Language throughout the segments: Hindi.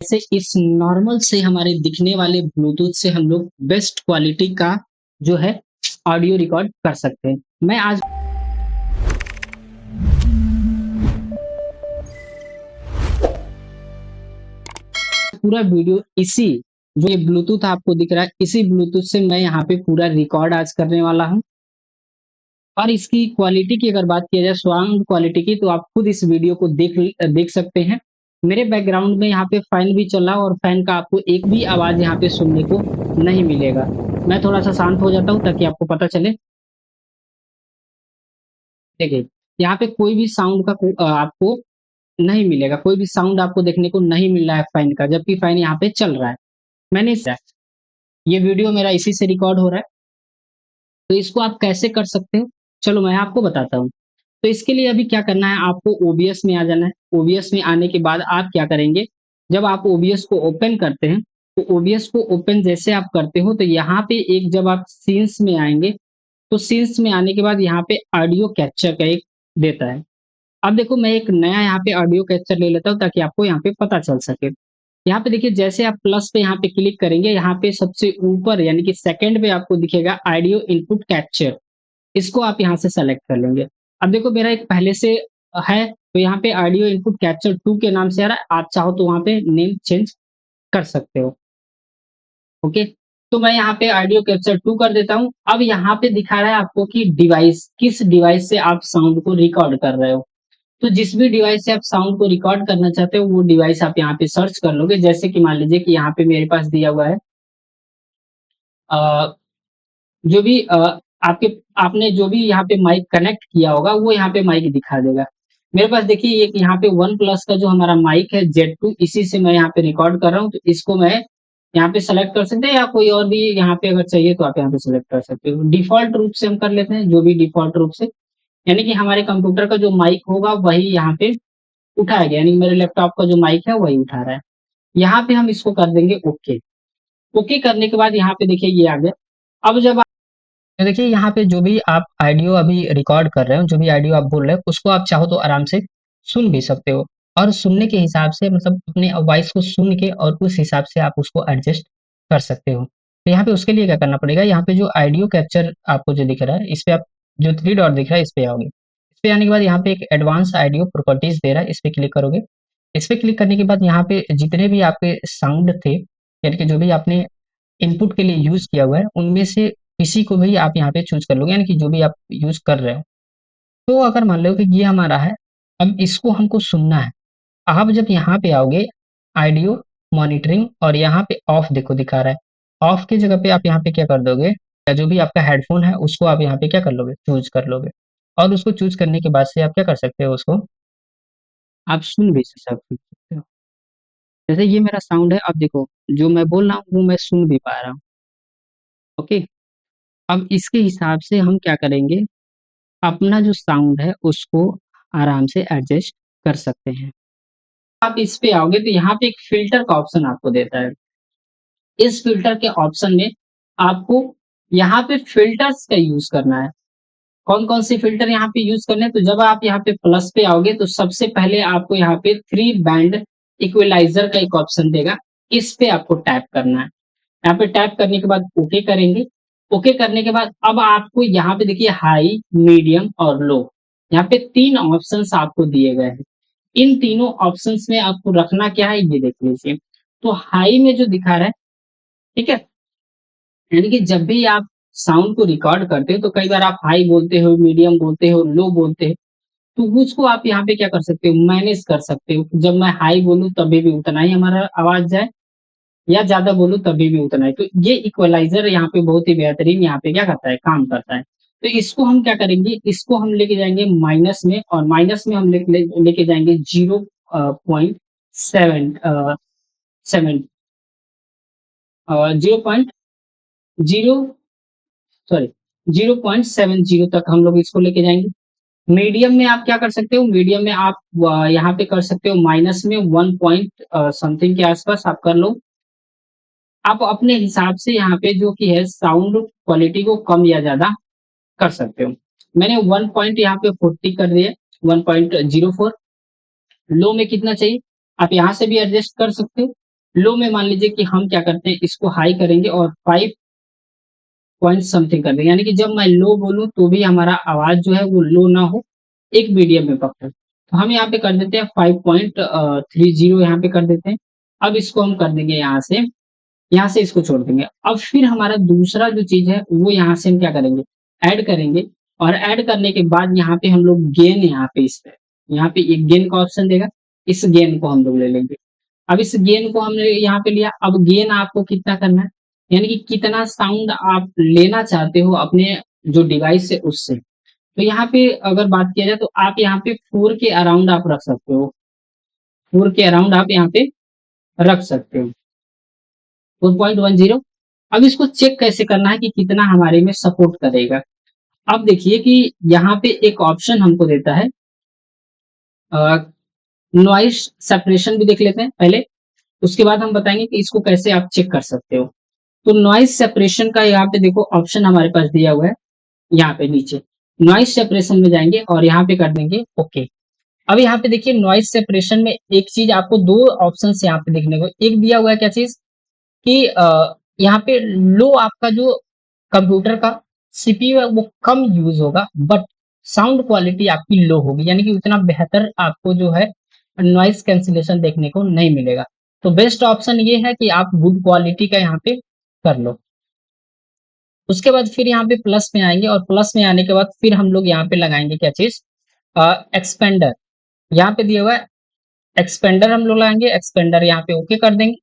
जैसे इस नॉर्मल से हमारे दिखने वाले ब्लूटूथ से हम लोग बेस्ट क्वालिटी का जो है ऑडियो रिकॉर्ड कर सकते हैं। मैं आज पूरा वीडियो इसी जो ये ब्लूटूथ आपको दिख रहा है इसी ब्लूटूथ से मैं यहाँ पे पूरा रिकॉर्ड आज करने वाला हूँ। और इसकी क्वालिटी की अगर बात किया जाए साउंड क्वालिटी की, तो आप खुद इस वीडियो को देख सकते हैं। मेरे बैकग्राउंड में यहाँ पे फैन भी चल रहा है और फैन का आपको एक भी आवाज यहाँ पे सुनने को नहीं मिलेगा। मैं थोड़ा सा शांत हो जाता हूँ ताकि आपको पता चले। देखिए, यहाँ पे कोई भी साउंड का आपको नहीं मिलेगा, कोई भी साउंड आपको देखने को नहीं मिल रहा है फैन का, जबकि फैन यहाँ पे चल रहा है। मैंने ये वीडियो मेरा इसी से रिकॉर्ड हो रहा है। तो इसको आप कैसे कर सकते हो, चलो मैं आपको बताता हूँ। तो इसके लिए अभी क्या करना है, आपको ओबीएस में आ जाना है। ओबीएस में आने के बाद आप क्या करेंगे, जब आप ओबीएस को ओपन करते हैं, तो ओबीएस को ओपन जैसे आप करते हो, तो यहाँ पे एक जब आप सीन्स में आएंगे, तो सीन्स में आने के बाद यहाँ पे ऑडियो कैप्चर का एक देता है। अब देखो, मैं एक नया यहाँ पे ऑडियो कैप्चर ले लेता हूँ ताकि आपको यहाँ पे पता चल सके। यहाँ पे देखिए, जैसे आप प्लस पे यहाँ पे क्लिक करेंगे, यहाँ पे सबसे ऊपर यानी कि सेकंड पे आपको दिखेगा ऑडियो इनपुट कैप्चर। इसको आप यहाँ से सेलेक्ट कर लेंगे। अब देखो, मेरा एक पहले से है, तो यहाँ पे ऑडियो इनपुट कैप्चर 2 के नाम से आ रहा है। आप चाहो तो वहाँ पे नेम चेंज कर सकते हो। ओके, तो मैं यहाँ पे ऑडियो कैप्चर 2 कर देता हूँ। अब यहाँ पे दिखा रहा है आपको कि डिवाइस, किस डिवाइस से आप साउंड को रिकॉर्ड कर रहे हो। तो जिस भी डिवाइस से आप साउंड को रिकॉर्ड करना चाहते हो, वो डिवाइस आप यहाँ पे सर्च कर लोगे। जैसे कि मान लीजिए कि यहाँ पे मेरे पास दिया हुआ है अ, जो भी आपके आपने जो भी यहाँ पे माइक कनेक्ट किया होगा, वो यहाँ पे माइक दिखा देगा। मेरे पास देखिए एक यहाँ पे वन प्लस का जो हमारा माइक है Z2, इसी से मैं यहाँ पे रिकॉर्ड कर रहा हूँ। तो इसको मैं यहाँ पे सेलेक्ट कर सकते हैं, या कोई और भी यहाँ पे अगर चाहिए तो आप यहाँ पे सेलेक्ट कर सकते हो। डिफॉल्ट रूप से हम कर लेते हैं, जो भी डिफॉल्ट रूप से, यानी कि हमारे कंप्यूटर का जो माइक होगा वही यहाँ पे उठाया गया, यानी मेरे लैपटॉप का जो माइक है वही उठा रहा है। यहाँ पे हम इसको कर देंगे ओके। ओके करने के बाद यहाँ पे देखिए ये आ गया। अब जब तो देखिए, यहाँ पे जो भी आप ऑडियो अभी रिकॉर्ड कर रहे हो, जो भी ऑडियो आप बोल रहे हो, उसको आप चाहो तो आराम से सुन भी सकते हो। और सुनने के हिसाब से, मतलब अपने वॉइस को सुन के और उस हिसाब से आप उसको एडजस्ट कर सकते हो। तो यहाँ पे उसके लिए क्या करना पड़ेगा, यहाँ पे जो ऑडियो कैप्चर आपको जो दिख रहा है, इस पे आप जो 3 डॉट दिख रहा है, इस पे आओगे। इस पे आने के बाद यहाँ पे एक एडवांस ऑडियो प्रॉपर्टीज दे रहा है, इस पे क्लिक करोगे। इस पे क्लिक करने के बाद यहाँ पे जितने भी आपके साउंड थे, यानी कि जो भी आपने इनपुट के लिए यूज़ किया हुआ है, उनमें से किसी को भी आप यहाँ पे चूज़ कर लोगे, यानी कि जो भी आप यूज़ कर रहे हो। तो अगर मान लो कि ये हमारा है, अब इसको हमको सुनना है। आप जब यहाँ पे आओगे, ऑडियो मॉनिटरिंग, और यहाँ पे ऑफ देखो दिखा रहा है। ऑफ की जगह पे आप यहाँ पे क्या कर दोगे, या जो भी आपका हेडफ़ोन है उसको आप यहाँ पे क्या कर लोगे, चूज़ कर लोगे। और उसको चूज़ करने के बाद से आप क्या कर सकते हो, उसको आप सुन भी सकते हो। जैसे ये मेरा साउंड है, अब देखो जो मैं बोल रहा हूँ वो मैं सुन भी पा रहा हूँ। ओके, अब इसके हिसाब से हम क्या करेंगे, अपना जो साउंड है उसको आराम से एडजस्ट कर सकते हैं। आप इस पे आओगे तो यहाँ पे एक फ़िल्टर का ऑप्शन आपको देता है। इस फ़िल्टर के ऑप्शन में आपको यहाँ पे फ़िल्टर्स का यूज़ करना है। कौन-कौन से फ़िल्टर यहाँ पे यूज़ करने हैं, तो जब आप यहाँ पे प्लस पे आओगे तो सबसे पहले आपको यहाँ पे 3 बैंड इक्वलाइज़र का एक ऑप्शन देगा। इस पे आपको टैप करना है। यहाँ पे टैप करने के बाद ओके करेंगे। ओके करने के बाद अब आपको यहाँ पे देखिए हाई, मीडियम और लो, यहाँ पे 3 ऑप्शंस आपको दिए गए हैं। इन तीनों ऑप्शंस में आपको रखना क्या है, ये देख लीजिए। तो हाई में जो दिखा रहा है, ठीक है, यानी कि जब भी आप साउंड को रिकॉर्ड करते हो तो कई बार आप हाई बोलते हो, मीडियम बोलते हो, लो बोलते हो, तो उसको आप यहाँ पे क्या कर सकते हो, मैनेज कर सकते हो। जब मैं हाई बोलूँ तभी भी उतना ही हमारा आवाज जाए, या ज़्यादा बोलूँ तभी भी उतना ही। तो ये इक्वलाइज़र यहाँ पे बहुत ही बेहतरीन यहाँ पे क्या करता है, काम करता है। तो इसको हम क्या करेंगे, इसको हम लेके जाएँगे माइनस में, और माइनस में हम लेके जाएँगे 0.7 7 0.0 सॉरी 0.70 तक हम लोग इसको लेके जाएँगे। मीडियम में आप क्या कर सकते हो, मीडियम में आप यहाँ पे कर सकते हो माइनस में 1 पॉइंट समथिंग के आसपास आप कर लो। आप अपने हिसाब से यहाँ पे जो कि है साउंड क्वालिटी को कम या ज़्यादा कर सकते हो। मैंने 1 पॉइंट यहाँ पे 40 कर दिया, 1.04। लो में कितना चाहिए, आप यहाँ से भी एडजस्ट कर सकते हो। लो में मान लीजिए कि हम क्या करते हैं, इसको हाई करेंगे और 5 पॉइंट समथिंग कर देंगे, यानी कि जब मैं लो बोलूँ तो भी हमारा आवाज़ जो है वो लो ना हो, एक मीडियम में पकड़े। तो हम यहाँ पे कर देते हैं 5.30 यहाँ पे कर देते हैं। अब इसको हम कर देंगे यहाँ से इसको छोड़ देंगे। अब फिर हमारा दूसरा जो चीज़ है वो यहाँ से हम क्या करेंगे, ऐड करेंगे और ऐड करने के बाद यहाँ पे हम लोग गेन यहाँ पे इस पे यहाँ पे एक गेन का ऑप्शन देगा, इस गेन को हम लोग ले लेंगे। अब इस गेन को हमने यहाँ पे लिया, अब गेन आपको कितना करना है, यानी कि कितना साउंड आप लेना चाहते हो अपने जो डिवाइस है उससे। तो यहाँ पे अगर बात किया जाए तो आप यहाँ पे 4 के अराउंड आप रख सकते हो, 4 के अराउंड आप यहाँ पे रख सकते हो, 4.10। अब इसको चेक कैसे करना है कि कितना हमारे में सपोर्ट करेगा। अब देखिए कि यहाँ पे एक ऑप्शन हमको देता है, नॉइस सेपरेशन भी देख लेते हैं पहले, उसके बाद हम बताएंगे कि इसको कैसे आप चेक कर सकते हो। तो नॉइस सेपरेशन का यहाँ पे देखो ऑप्शन हमारे पास दिया हुआ है, यहाँ पे नीचे नॉइस सेपरेशन में जाएंगे और यहाँ पे कर देंगे ओके। अब यहाँ पे देखिए नॉइस सेपरेशन में एक चीज आपको दो ऑप्शन यहाँ पे देखने को, एक दिया हुआ है क्या चीज कि यहाँ पे लो आपका जो कंप्यूटर का सीपीयू है वो कम यूज होगा बट साउंड क्वालिटी आपकी लो होगी, यानी कि उतना बेहतर आपको जो है नॉइस कैंसिलेशन देखने को नहीं मिलेगा। तो बेस्ट ऑप्शन ये है कि आप गुड क्वालिटी का यहाँ पे कर लो। उसके बाद फिर यहाँ पे प्लस में आएंगे और प्लस में आने के बाद फिर हम लोग यहाँ पे लगाएंगे क्या चीज, एक्सपेंडर। यहाँ पे दिया हुआ है एक्सपेंडर, हम लोग लगाएंगे एक्सपेंडर, यहाँ पे ओके कर देंगे।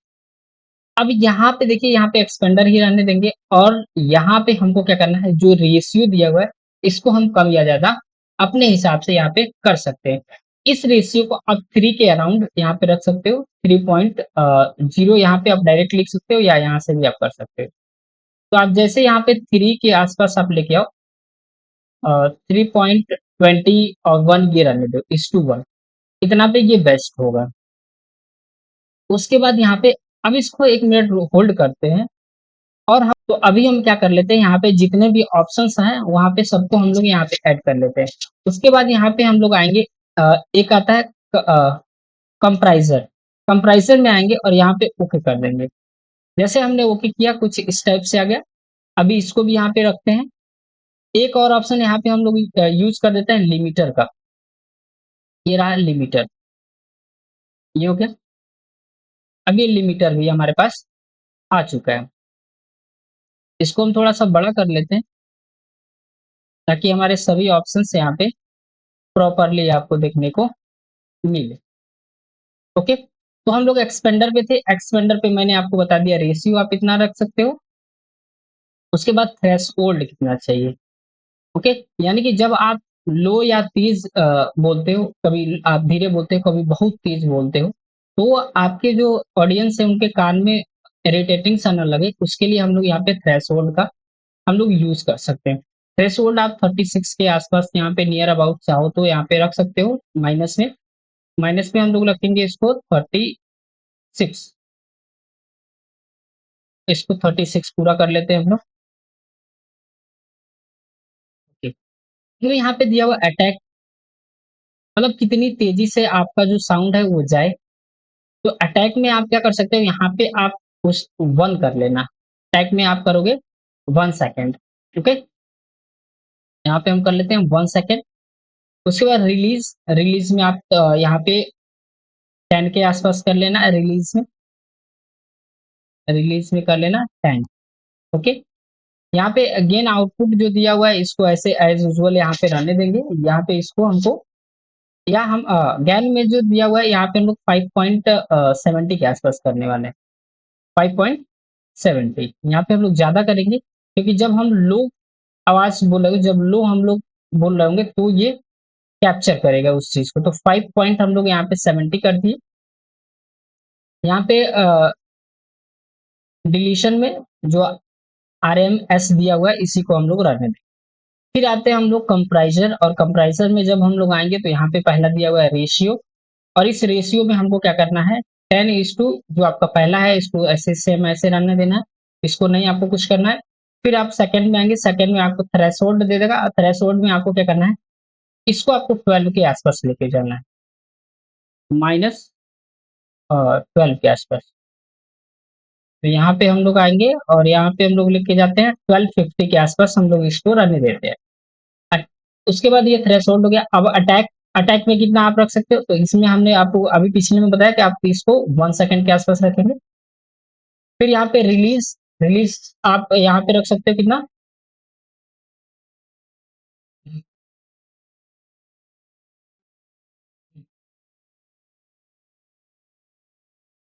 अब यहाँ पे देखिए यहाँ पे एक्सपेंडर ही रहने देंगे और यहाँ पे हमको क्या करना है, जो रेशियो दिया हुआ है इसको हम कम या ज्यादा अपने हिसाब से यहाँ पे कर सकते हैं। इस रेशियो को आप 3 के अराउंड यहाँ पे रख सकते हो, 3.0 यहाँ पे आप डायरेक्ट लिख सकते हो या यहाँ से भी आप कर सकते हो। तो आप जैसे यहाँ पे 3 के आसपास आप लेके आओ, 3.20 और 1 ये रहने दो, इस टू 1, इतना पे ये बेस्ट होगा। उसके बाद यहाँ पे अब इसको 1 मिनट होल्ड करते हैं और हम तो अभी हम क्या कर लेते हैं, यहाँ पे जितने भी ऑप्शंस हैं वहाँ पे सबको हम लोग यहाँ पे ऐड कर लेते हैं। उसके बाद यहाँ पे हम लोग आएंगे, एक आता है कंप्राइजर, कंप्राइजर में आएंगे और यहाँ पे ओके कर देंगे। जैसे हमने ओके किया कुछ इस टाइप से आ गया। अभी इसको भी यहाँ पे रखते हैं। एक और ऑप्शन यहाँ पे हम लोग यूज कर देते हैं लिमिटर का, ये रहा लिमिटर, ये हो गया। अब ये लिमिटर भी हमारे पास आ चुका है। इसको हम थोड़ा सा बड़ा कर लेते हैं ताकि हमारे सभी ऑप्शंस यहाँ पे प्रॉपरली आपको देखने को मिले। ओके, तो हम लोग एक्सपेंडर पे थे, एक्सपेंडर पे मैंने आपको बता दिया रेशियो आप इतना रख सकते हो। उसके बाद थ्रेशोल्ड कितना चाहिए। ओके, यानी कि जब आप लो या तेज बोलते हो, कभी आप धीरे बोलते हो, कभी बहुत तेज बोलते हो, तो आपके जो ऑडियंस है उनके कान में इरिटेटिंग सा ना लगे, उसके लिए हम लोग यहाँ पे थ्रेशोल्ड का हम लोग यूज कर सकते हैं। थ्रेशोल्ड आप 36 के आसपास यहाँ पे नियर अबाउट चाहो तो यहाँ पे रख सकते हो। माइनस में हम लोग रखेंगे इसको 36, इसको 36 पूरा कर लेते हैं हम लोग। ओके, तो यहाँ पे दिया हुआ अटैक, मतलब कितनी तेजी से आपका जो साउंड है वो जाए। तो अटैक में आप क्या कर सकते हो, यहाँ पे आप उस 1 कर लेना, अटैक में आप करोगे 1 सेकेंड। ओके, यहाँ पे हम कर लेते हैं 1 सेकेंड। उसके बाद रिलीज, रिलीज में आप यहाँ पे 10 के आसपास कर लेना, रिलीज में कर लेना 10। ओके, यहाँ पे अगेन आउटपुट जो दिया हुआ है इसको ऐसे एज यूजुअल यहाँ पे रहने देंगे। यहाँ पे इसको हमको या हम गैन में जो दिया हुआ है यहाँ पे हम लोग 5.70 के आसपास करने वाले हैं, 5.70 यहाँ पे हम लोग ज्यादा करेंगे क्योंकि जब हम लो आवाज बोलेंगे, जब लो हम लोग बोल रहे होंगे तो ये कैप्चर करेगा उस चीज को। तो 5 पॉइंट हम लोग यहाँ पे 70 कर दिए। यहाँ पे डिलीशन में जो RMS दिया हुआ है इसी को हम लोग रहने दें। फिर आते हैं हम लोग कंप्राइजर, और कंप्राइजर में जब हम लोग आएंगे तो यहाँ पे पहला दिया हुआ है रेशियो, और इस रेशियो में हमको क्या करना है, 10:, जो आपका पहला है इसको ऐसे सेम ऐसे रहने देना है, इसको नहीं आपको कुछ करना है। फिर आप सेकंड में आएंगे, सेकंड में आपको थ्रेशोल्ड दे देगा, और थ्रेशोल्ड में आपको क्या करना है, इसको आपको 12 के आसपास लेके जाना है, -12 के आसपास। तो यहाँ पे हम लोग आएँगे और यहाँ पे हम लोग लिख के जाते हैं 1250 के आस-पास हम लोग इसको रहने देते हैं। अ, उसके बाद ये थ्रेशोल्ड हो गया। अब अटैक अटैक में कितना आप रख सकते हो? तो इसमें हमने आपको अभी पिछले में बताया कि आप इसको 1 सेकंड के आस-पास रखेंगे। फिर यहाँ पे रिलीज़ रिलीज़ आप यहाँ पे रख सकते हो कितना?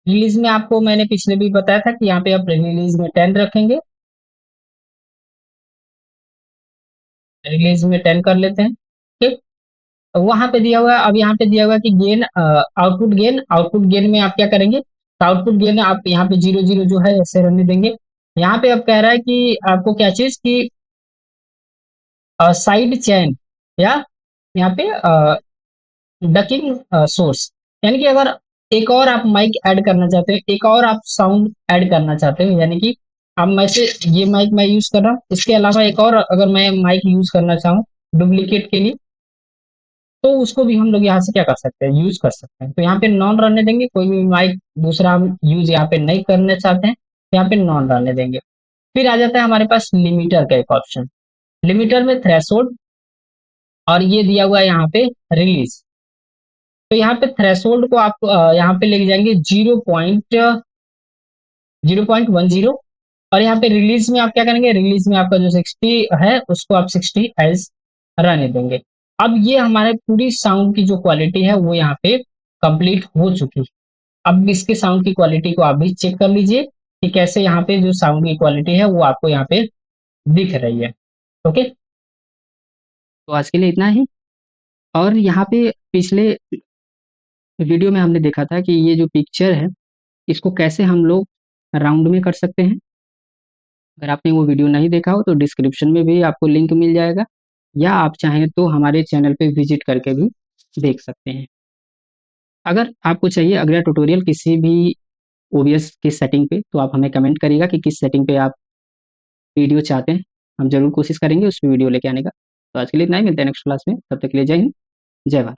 रिलीज़ में आपको मैंने पिछले भी बताया था कि यहाँ पे आप रिलीज़ में 10 रखेंगे, रिलीज़ में 10 कर लेते हैं, ठीक? वहाँ पे दिया हुआ है, अब यहाँ पे दिया हुआ है कि आउटपुट गेन में आप क्या करेंगे? तो आउटपुट गेन आप यहाँ पे 0-0 जो है ऐसे रहने देंगे। यहाँ पे अब कह रहा है कि आपको क्या चीज़ कि साइड चेन या यहाँ पे डकिंग सोर्स, यानी कि अगर एक और आप माइक ऐड करना चाहते हो, एक और आप साउंड ऐड करना चाहते हो, यानी कि अब मैं से ये माइक मैं यूज़ कर रहा हूँ, इसके अलावा एक और अगर मैं माइक यूज़ करना चाहूँ डुप्लीकेट के लिए, तो उसको भी हम लोग यहाँ से क्या कर सकते हैं, यूज़ कर सकते हैं। तो यहाँ पे नॉन रहने देंगे, कोई भी माइक दूसरा हम यूज़ यहाँ पे नहीं करना चाहते हैं, तो यहाँ पे नॉन रहने देंगे। फिर आ जाता है हमारे पास लिमिटर का एक ऑप्शन। लिमिटर में थ्रेशोल्ड और ये दिया हुआ है यहाँ पे रिलीज़। तो यहाँ पे थ्रेशोल्ड को आप यहाँ पे लेके जाएँगे 0.10 और यहाँ पे रिलीज़ में आप क्या करेंगे, रिलीज़ में आपका जो 60 है उसको आप 60 एज़ रहने देंगे। अब ये हमारे पूरी साउंड की जो क्वालिटी है वो यहाँ पे कंप्लीट हो चुकी है। अब इसके साउंड की क्वालिटी को आप भी चेक कर लीजिए कि कैसे यहाँ पे जो साउंड की क्वालिटी है वो आपको यहाँ पे दिख रही है। ओके? तो आज के लिए इतना ही और यहाँ पे पिछले वीडियो में हमने देखा था कि ये जो पिक्चर है, इसको कैसे हम लोग राउंड में कर सकते हैं। अगर आपने वो वीडियो नहीं देखा हो तो डिस्क्रिप्शन में भी आपको लिंक मिल जाएगा या आप चाहें तो हमारे चैनल पे विज़िट करके भी देख सकते हैं। अगर आपको चाहिए अगला ट्यूटोरियल किसी भी ओबीएस की सेटिंग पे तो आप हमें कमेंट करिएगा कि किस सेटिंग पे आप वीडियो चाहते हैं। हम ज़रूर कोशिश करेंगे उस पे वीडियो लेके आने का। तो आज के लिए इतना ही, मिलते हैं नेक्स्ट क्लास में। तब तक के लिए जय हिंद, जय भारत।